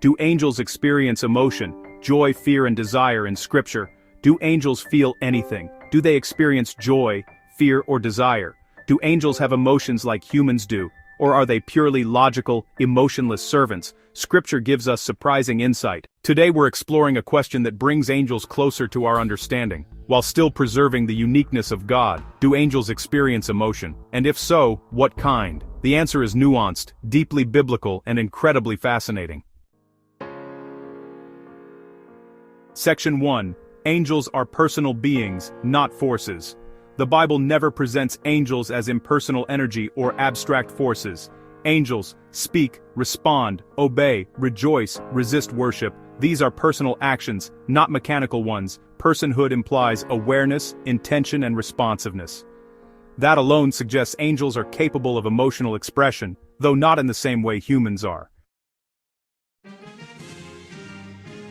Do angels experience emotion, joy, fear, and desire in Scripture? Do angels feel anything? Do they experience joy, fear, or desire? Do angels have emotions like humans do? Or are they purely logical, emotionless servants? Scripture gives us surprising insight. Today we're exploring a question that brings angels closer to our understanding. While still preserving the uniqueness of God, do angels experience emotion? And if so, what kind? The answer is nuanced, deeply biblical, and incredibly fascinating. Section 1. Angels are personal beings, not forces. The Bible never presents angels as impersonal energy or abstract forces. Angels speak, respond, obey, rejoice, resist worship. These are personal actions, not mechanical ones. Personhood implies awareness, intention, and responsiveness. That alone suggests angels are capable of emotional expression, though not in the same way humans are.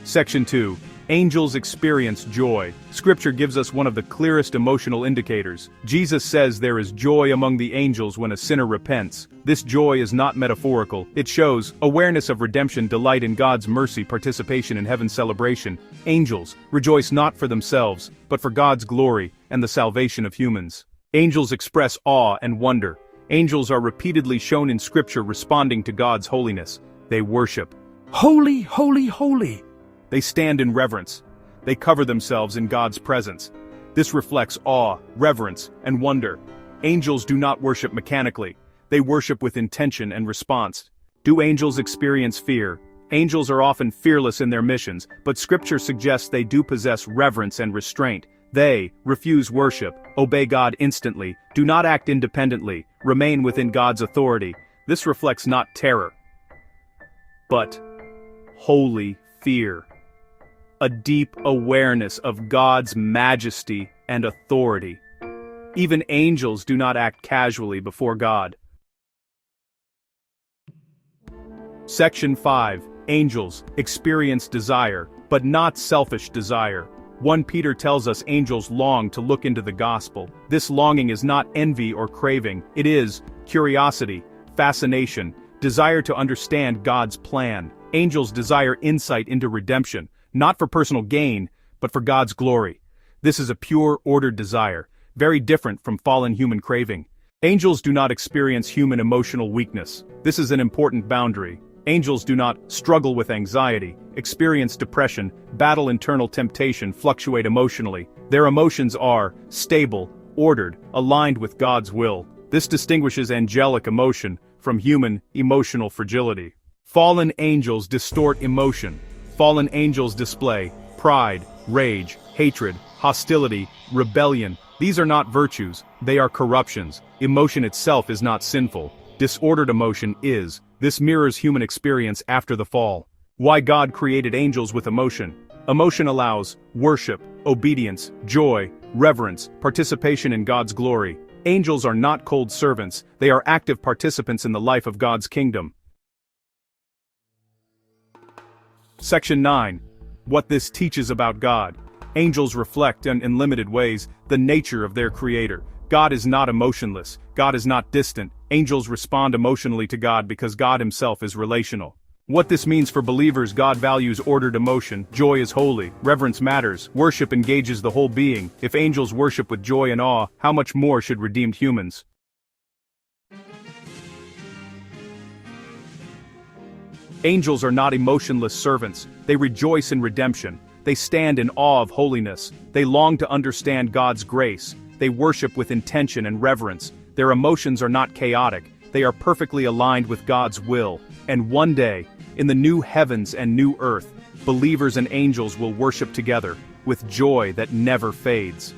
Section 2. Angels experience joy. Scripture gives us one of the clearest emotional indicators. Jesus says there is joy among the angels when a sinner repents. This joy is not metaphorical. It shows awareness of redemption, delight in God's mercy, participation in heaven's celebration. Angels rejoice not for themselves, but for God's glory and the salvation of humans. Angels express awe and wonder. Angels are repeatedly shown in Scripture responding to God's holiness. They worship. Holy, holy, holy. They stand in reverence. They cover themselves in God's presence. This reflects awe, reverence, and wonder. Angels do not worship mechanically. They worship with intention and response. Do angels experience fear? Angels are often fearless in their missions, but Scripture suggests they do possess reverence and restraint. They refuse worship, obey God instantly, do not act independently, remain within God's authority. This reflects not terror, but holy fear. A deep awareness of God's majesty and authority. Even angels do not act casually before God. Section 5. Angels experience desire, but not selfish desire. 1 Peter tells us angels long to look into the gospel. This longing is not envy or craving. It is curiosity, fascination, desire to understand God's plan. Angels desire insight into redemption, not for personal gain, but for God's glory. This is a pure, ordered desire, very different from fallen human craving. Angels do not experience human emotional weakness. This is an important boundary. Angels do not struggle with anxiety, experience depression, battle internal temptation, fluctuate emotionally. Their emotions are stable, ordered, aligned with God's will. This distinguishes angelic emotion from human emotional fragility. Fallen angels distort emotion. Fallen angels display pride, rage, hatred, hostility, rebellion. These are not virtues, they are corruptions. Emotion itself is not sinful. Disordered emotion is. This mirrors human experience after the fall. Why God created angels with emotion. Emotion allows worship, obedience, joy, reverence, participation in God's glory. Angels are not cold servants, they are active participants in the life of God's kingdom. Section 9. What this teaches about God. Angels reflect, in limited ways, the nature of their creator. God is not emotionless. God is not distant. Angels respond emotionally to God because God himself is relational. What this means for believers: God values ordered emotion, joy is holy, reverence matters, worship engages the whole being. If angels worship with joy and awe, how much more should redeemed humans? Angels are not emotionless servants. They rejoice in redemption. They stand in awe of holiness. They long to understand God's grace. They worship with intention and reverence. Their emotions are not chaotic. They are perfectly aligned with God's will. And one day, in the new heavens and new earth, believers and angels will worship together, with joy that never fades.